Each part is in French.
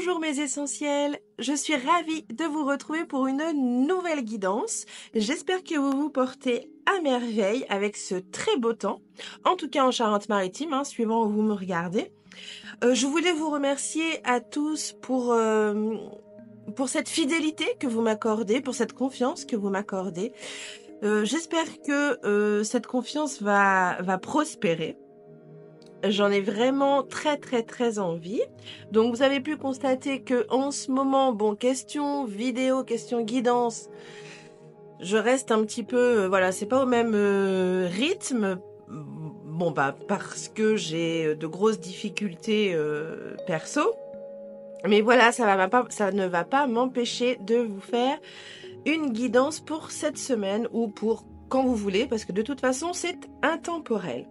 Bonjour mes essentiels, je suis ravie de vous retrouver pour une nouvelle guidance. J'espère que vous vous portez à merveille avec ce très beau temps, en tout cas en Charente-Maritime, suivant où vous me regardez. Je voulais vous remercier à tous pour cette fidélité que vous m'accordez, pour cette confiance que vous m'accordez. J'espère que cette confiance va prospérer. J'en ai vraiment très envie. Donc vous avez pu constater que en ce moment, bon, question vidéo, question guidance, je reste un petit peu, voilà, c'est pas au même rythme. Bon bah parce que j'ai de grosses difficultés perso. Mais voilà, ça ne va pas m'empêcher de vous faire une guidance pour cette semaine ou pour quand vous voulez, parce que de toute façon c'est intemporel.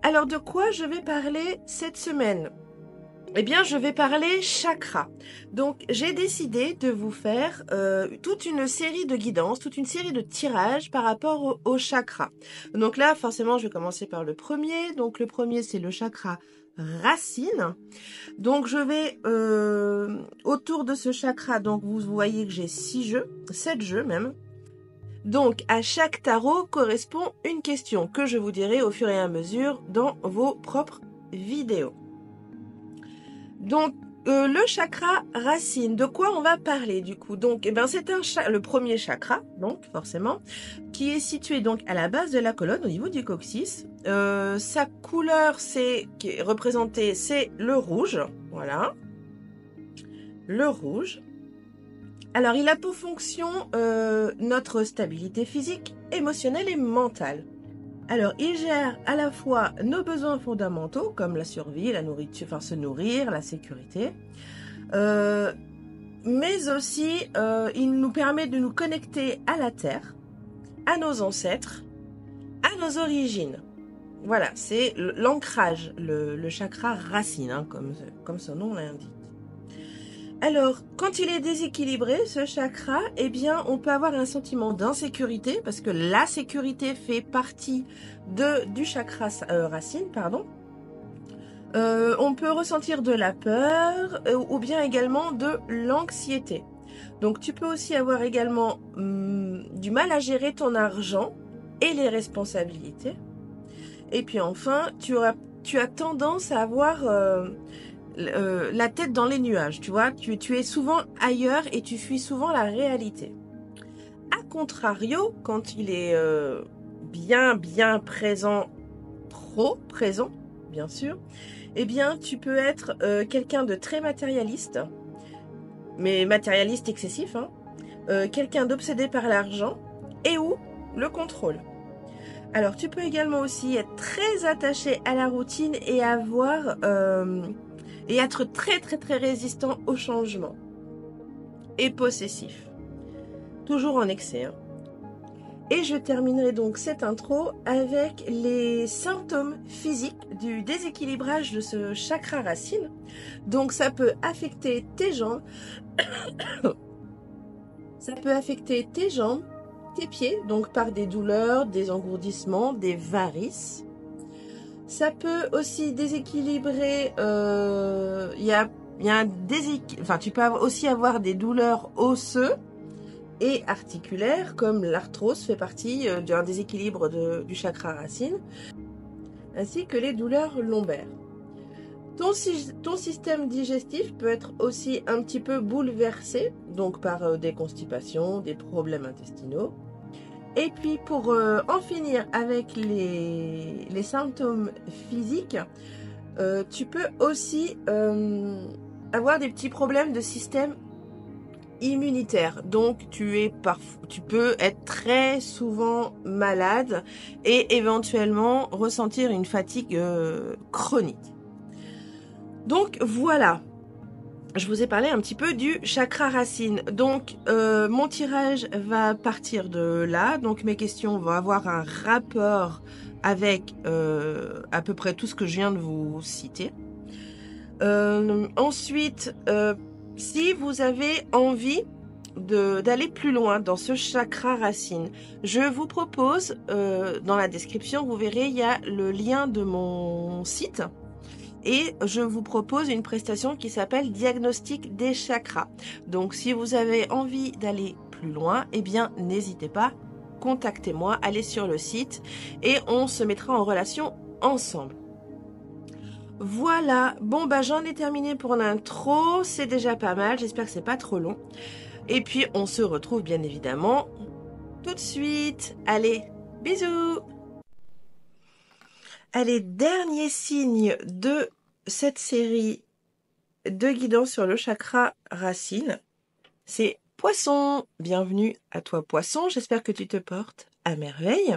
Alors de quoi je vais parler cette semaine? Eh bien je vais parler chakra. Donc j'ai décidé de vous faire toute une série de guidances, toute une série de tirages par rapport au chakra. Donc là forcément je vais commencer par le premier. Donc le premier c'est le chakra racine. Donc je vais autour de ce chakra, donc vous voyez que j'ai 6 jeux, 7 jeux même. Donc, à chaque tarot correspond une question que je vous dirai au fur et à mesure dans vos propres vidéos. Donc, le chakra racine, de quoi on va parler du coup? Donc, c'est le premier chakra, donc forcément, qui est situé donc à la base de la colonne, au niveau du coccyx. Sa couleur, qui est représentée, c'est le rouge, voilà, le rouge. Alors, il a pour fonction notre stabilité physique, émotionnelle et mentale. Alors, il gère à la fois nos besoins fondamentaux, comme la survie, la nourriture, enfin se nourrir, la sécurité, mais aussi il nous permet de nous connecter à la terre, à nos ancêtres, à nos origines. Voilà, c'est l'ancrage, le chakra racine, comme son nom l'indique. Alors, quand il est déséquilibré, ce chakra, eh bien, on peut avoir un sentiment d'insécurité, parce que la sécurité fait partie du chakra racine, pardon. On peut ressentir de la peur, ou bien également de l'anxiété. Donc, tu peux aussi avoir également du mal à gérer ton argent et les responsabilités. Et puis enfin, tu as tendance à avoir la tête dans les nuages, tu vois, tu es souvent ailleurs et tu fuis souvent la réalité. A contrario, quand il est bien présent, trop présent, bien sûr, eh bien tu peux être quelqu'un de très matérialiste, mais matérialiste excessif, quelqu'un d'obsédé par l'argent et ou le contrôle. Alors tu peux également aussi être très attaché à la routine et et être très résistant au changement. Et possessif. Toujours en excès. Et je terminerai donc cette intro avec les symptômes physiques du déséquilibrage de ce chakra racine. Donc ça peut affecter tes jambes. Ça peut affecter tes jambes, tes pieds, donc par des douleurs, des engourdissements, des varices. Ça peut aussi déséquilibrer, tu peux aussi avoir des douleurs osseuses et articulaires, comme l'arthrose fait partie d'un déséquilibre du chakra racine, ainsi que les douleurs lombaires. Ton système digestif peut être aussi un petit peu bouleversé, donc par des constipations, des problèmes intestinaux. Et puis pour en finir avec les symptômes physiques, tu peux aussi avoir des petits problèmes de système immunitaire. Donc tu peux être très souvent malade et éventuellement ressentir une fatigue chronique. Donc voilà. Je vous ai parlé un petit peu du chakra racine. Donc, mon tirage va partir de là. Donc, mes questions vont avoir un rapport avec à peu près tout ce que je viens de vous citer. Ensuite, si vous avez envie d'aller plus loin dans ce chakra racine, je vous propose, dans la description, vous verrez, il y a le lien de mon site. et je vous propose une prestation qui s'appelle Diagnostic des chakras. Donc si vous avez envie d'aller plus loin, eh bien n'hésitez pas, contactez-moi, allez sur le site et on se mettra en relation ensemble. Voilà, bon bah j'en ai terminé pour l'intro, c'est déjà pas mal, j'espère que c'est pas trop long. Et puis on se retrouve bien évidemment tout de suite. Allez, bisous. Allez, dernier signe de cette série de guidance sur le chakra racine, c'est Poisson. Bienvenue à toi Poisson, j'espère que tu te portes à merveille.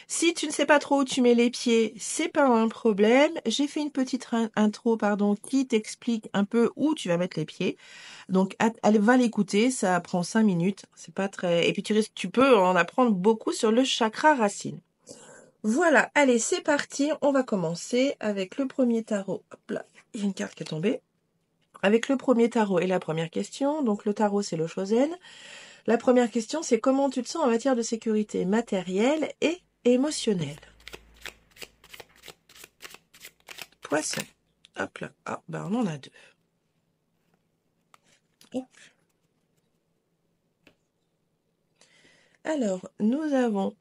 Si tu ne sais pas trop où tu mets les pieds, c'est pas un problème. J'ai fait une petite intro qui t'explique un peu où tu vas mettre les pieds. Donc allez, va l'écouter, ça prend 5 minutes, c'est pas très. Et puis tu peux en apprendre beaucoup sur le chakra racine. Voilà, allez, c'est parti. On va commencer avec le premier tarot. Hop là, il y a une carte qui est tombée. Avec le premier tarot et la première question. Donc le tarot, c'est le Chosen. La première question, c'est comment tu te sens en matière de sécurité matérielle et émotionnelle. Poisson. Hop là. Ah, ben on en a deux. Hop. Alors, nous avons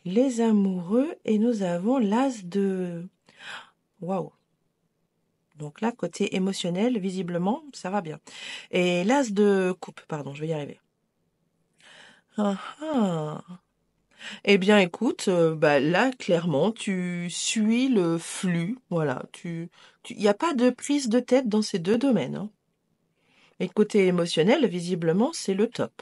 les amoureux et nous avons l'as de... Waouh. Donc là, côté émotionnel, visiblement, ça va bien. Et l'as de coupe, pardon, je vais y arriver. Eh bien, écoute, là, clairement, tu suis le flux. Voilà, il n'y a pas de prise de tête dans ces deux domaines. Hein. Et côté émotionnel, visiblement, c'est le top.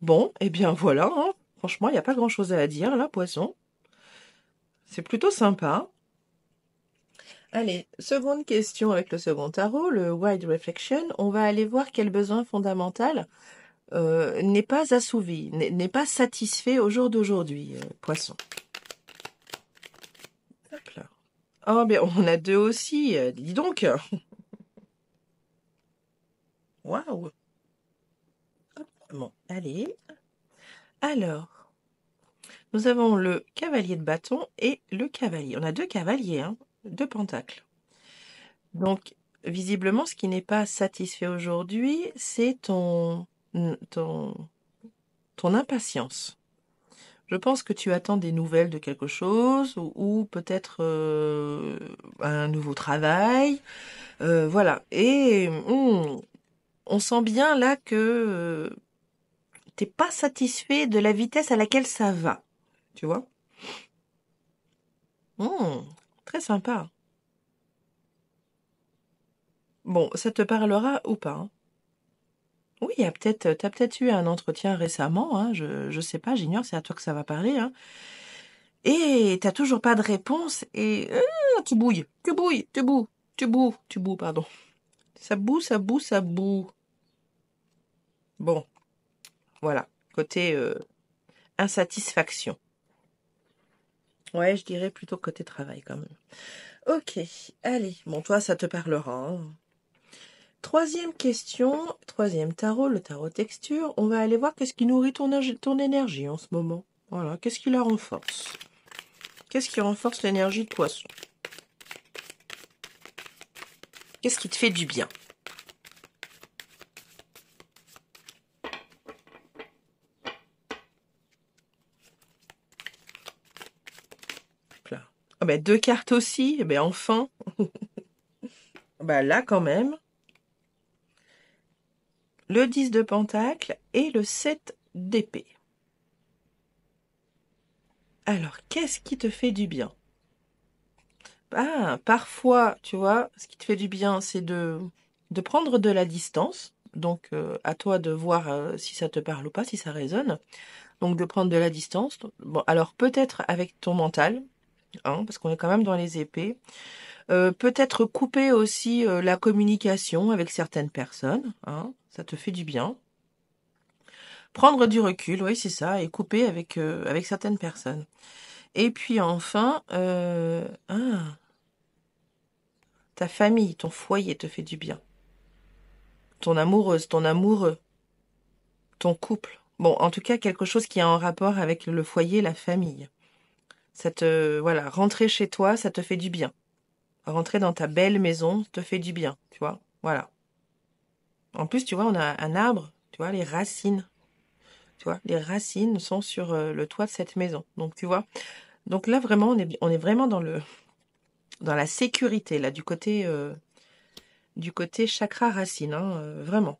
Bon, eh bien voilà, hein. Franchement, il n'y a pas grand-chose à dire là, Poisson. C'est plutôt sympa. Allez, seconde question avec le second tarot, le Wide Reflection. On va aller voir quel besoin fondamental n'est pas assouvi, n'est pas satisfait au jour d'aujourd'hui, Poisson. Hop là. Oh, mais on a deux aussi, dis donc. Waouh. Bon, allez. Alors, nous avons le cavalier de bâton et le cavalier. On a deux cavaliers, hein, deux pentacles. Donc, visiblement, ce qui n'est pas satisfait aujourd'hui, c'est ton impatience. Je pense que tu attends des nouvelles de quelque chose ou peut-être un nouveau travail. Voilà. Et on sent bien là que t'es pas satisfait de la vitesse à laquelle ça va. Tu vois? Très sympa. Bon, ça te parlera ou pas? Hein. Oui, t'as peut-être eu un entretien récemment, hein, je sais pas, j'ignore, c'est à toi que ça va parler, hein. Et t'as toujours pas de réponse et tu bouilles, pardon. Ça boue. Bon, voilà, côté insatisfaction. Ouais, je dirais plutôt côté travail quand même. Ok, allez, bon, toi, ça te parlera. Hein. Troisième question, troisième tarot, le tarot texture. On va aller voir qu'est-ce qui nourrit ton énergie en ce moment. Voilà, qu'est-ce qui la renforce? Qu'est-ce qui renforce l'énergie de Poisson? Qu'est-ce qui te fait du bien? Là. Oh ben, deux cartes aussi, eh ben enfin. Là quand même. Le 10 de pentacle et le 7 d'épée. Alors, qu'est-ce qui te fait du bien? Parfois, tu vois, ce qui te fait du bien, c'est de prendre de la distance. Donc, à toi de voir si ça te parle ou pas, si ça résonne. Donc, de prendre de la distance. Bon, alors peut-être avec ton mental, hein, parce qu'on est quand même dans les épées. Peut-être couper aussi la communication avec certaines personnes. Hein, ça te fait du bien. Prendre du recul, oui, c'est ça, et couper avec certaines personnes. Et puis enfin, ta famille, ton foyer te fait du bien. Ton amoureuse, ton amoureux, ton couple. Bon, en tout cas, quelque chose qui a un rapport avec le foyer, la famille. Voilà, rentrer chez toi, ça te fait du bien. Rentrer dans ta belle maison te fait du bien, tu vois. Voilà. En plus, tu vois, on a un arbre, tu vois, les racines. Tu vois, les racines sont sur le toit de cette maison. Donc, tu vois. Donc là, vraiment, on est vraiment dans la sécurité, là, du côté chakra racine, hein, vraiment.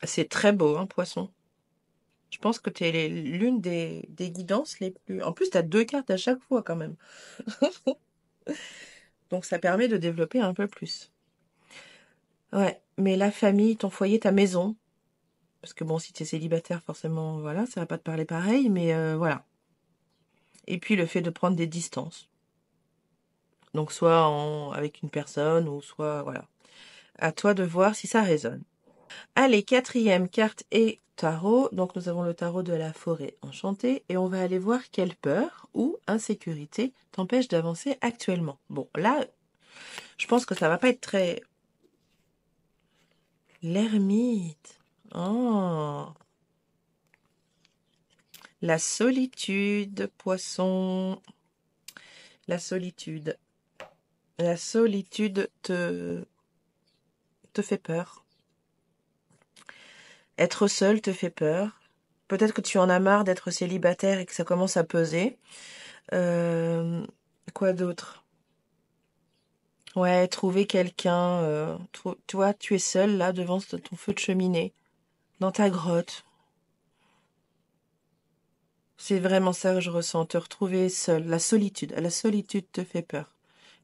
C'est très beau, hein, poisson. Je pense que tu es l'une des guidances les plus... En plus, tu as 2 cartes à chaque fois, quand même. Donc, ça permet de développer un peu plus. Ouais, mais la famille, ton foyer, ta maison. Parce que bon, si tu es célibataire, forcément, voilà, ça va pas te parler pareil, mais voilà. Et puis, le fait de prendre des distances. Donc, soit avec une personne, ou soit, voilà. À toi de voir si ça résonne. Allez, 4e carte et tarot. Donc nous avons le tarot de la forêt enchantée et on va aller voir quelle peur ou insécurité t'empêche d'avancer actuellement. Bon, là, je pense que ça va pas être très... L'ermite. Oh. La solitude, poisson. La solitude. La solitude te fait peur. Être seul te fait peur. Peut-être que tu en as marre d'être célibataire et que ça commence à peser. Quoi d'autre? Ouais, trouver quelqu'un. Tu vois, tu es seul là devant ton feu de cheminée, dans ta grotte. C'est vraiment ça que je ressens, te retrouver seul. La solitude. La solitude te fait peur.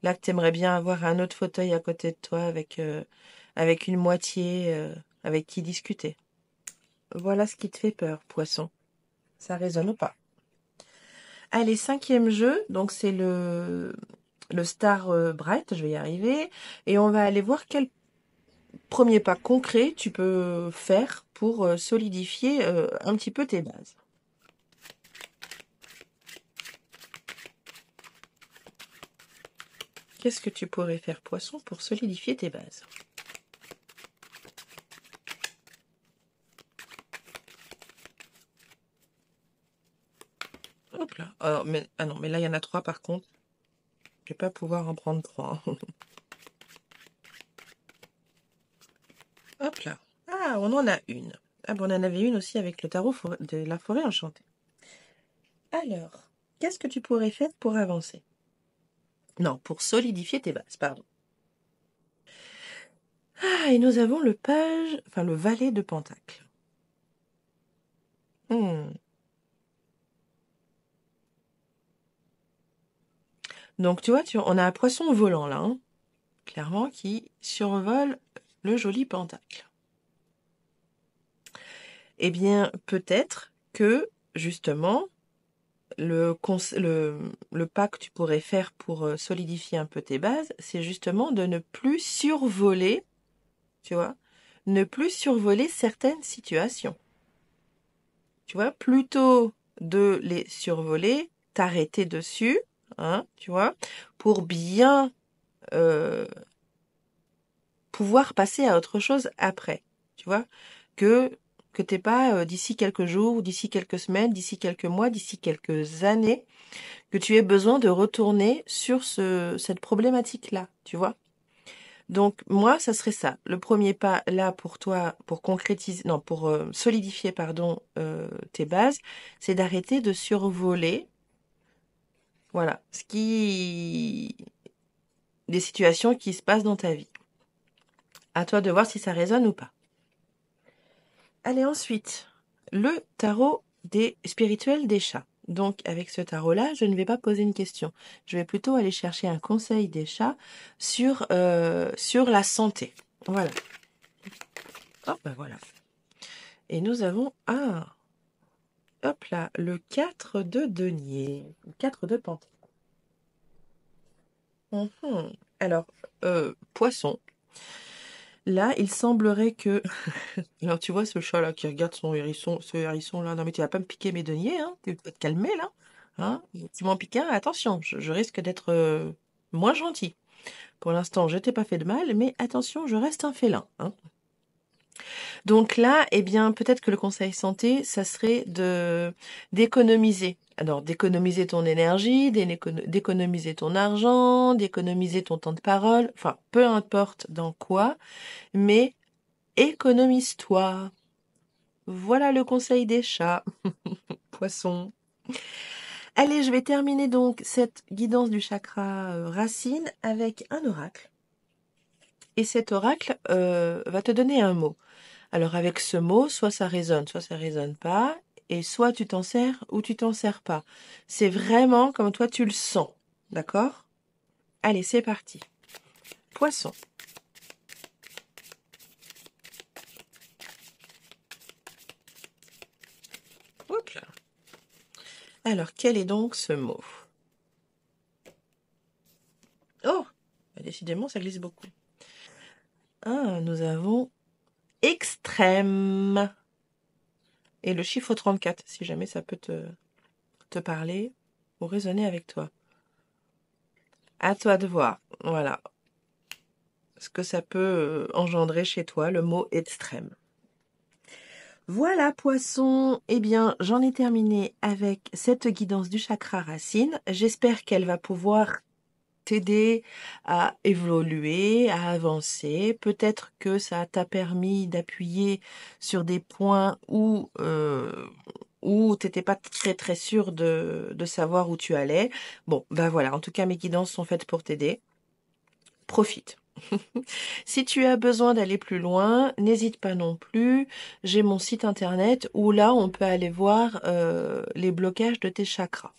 Là que t'aimerais bien avoir un autre fauteuil à côté de toi avec une moitié avec qui discuter. Voilà ce qui te fait peur, poisson. Ça résonne ou pas? Allez, 5e jeu, donc c'est le Star Bright, je vais y arriver. Et on va aller voir quel premier pas concret tu peux faire pour solidifier un petit peu tes bases. Qu'est-ce que tu pourrais faire, poisson, pour solidifier tes bases? Hop là. Alors, ah non, mais là, il y en a 3 par contre. Je vais pas pouvoir en prendre 3. Hop là. Ah, on en a une. Ah bon, on en avait une aussi avec le tarot de la forêt enchantée. Alors, qu'est-ce que tu pourrais faire pour avancer? Non, pour solidifier tes bases, pardon. Ah, et nous avons le valet de Pentacle. Donc, tu vois, on a un poisson volant là, hein, clairement, qui survole le joli Pentacle. Eh bien, peut-être que, justement, le pas que tu pourrais faire pour solidifier un peu tes bases, c'est justement de ne plus survoler, tu vois, ne plus survoler certaines situations. Tu vois, plutôt de les survoler, t'arrêter dessus, hein, tu vois, pour bien pouvoir passer à autre chose après, tu vois, que t'aies pas d'ici quelques jours, d'ici quelques semaines, d'ici quelques mois, d'ici quelques années, que tu aies besoin de retourner sur cette problématique-là, tu vois. Donc moi, ça serait ça. Le premier pas là pour toi, pour concrétiser, non, pour solidifier, pardon, tes bases, c'est d'arrêter de survoler, voilà, des situations qui se passent dans ta vie. À toi de voir si ça résonne ou pas. Allez, ensuite, le tarot des spirituels des chats. Donc, avec ce tarot-là, je ne vais pas poser une question. Je vais plutôt aller chercher un conseil des chats sur la santé. Voilà. Hop, ben voilà. Et nous avons hop là, le 4 de denier. Le 4 de pentacle. Alors, poisson. Là, il semblerait que... Alors, tu vois ce chat-là qui regarde ce hérisson-là. Non, mais tu vas pas me piquer mes deniers, hein? Tu vas te calmer, là. Hein? Tu m'en piques un, attention, je risque d'être moins gentil. Pour l'instant, je t'ai pas fait de mal, mais attention, je reste un félin. Hein? Donc là, eh bien, peut-être que le conseil santé, ça serait d'économiser Alors, d'économiser ton énergie, d'économiser ton argent, d'économiser ton temps de parole, enfin, peu importe dans quoi, mais économise-toi. Voilà le conseil des chats. Poisson. Allez, je vais terminer donc cette guidance du chakra racine avec un oracle. Et cet oracle va te donner un mot. Alors avec ce mot, soit ça résonne pas, et soit tu t'en sers ou tu t'en sers pas. C'est vraiment comme toi tu le sens, d'accord? Allez, c'est parti. Poisson. Hop là. Alors, quel est donc ce mot? Oh, décidément, ça glisse beaucoup. Ah, nous avons extrême. Et le chiffre 34, si jamais ça peut te parler ou résonner avec toi. À toi de voir, voilà, ce que ça peut engendrer chez toi, le mot extrême. Voilà, poisson. Eh bien, j'en ai terminé avec cette guidance du chakra racine. J'espère qu'elle va pouvoir t'aider à évoluer, à avancer. Peut-être que ça t'a permis d'appuyer sur des points où t'étais pas très très sûr de savoir où tu allais. Bon, ben voilà. En tout cas, mes guidances sont faites pour t'aider. Profite. Si tu as besoin d'aller plus loin, n'hésite pas non plus. J'ai mon site internet où là, on peut aller voir les blocages de tes chakras.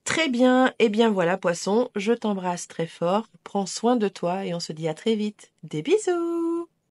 Très bien, et bien voilà, poisson, je t'embrasse très fort, prends soin de toi et on se dit à très vite. Des bisous!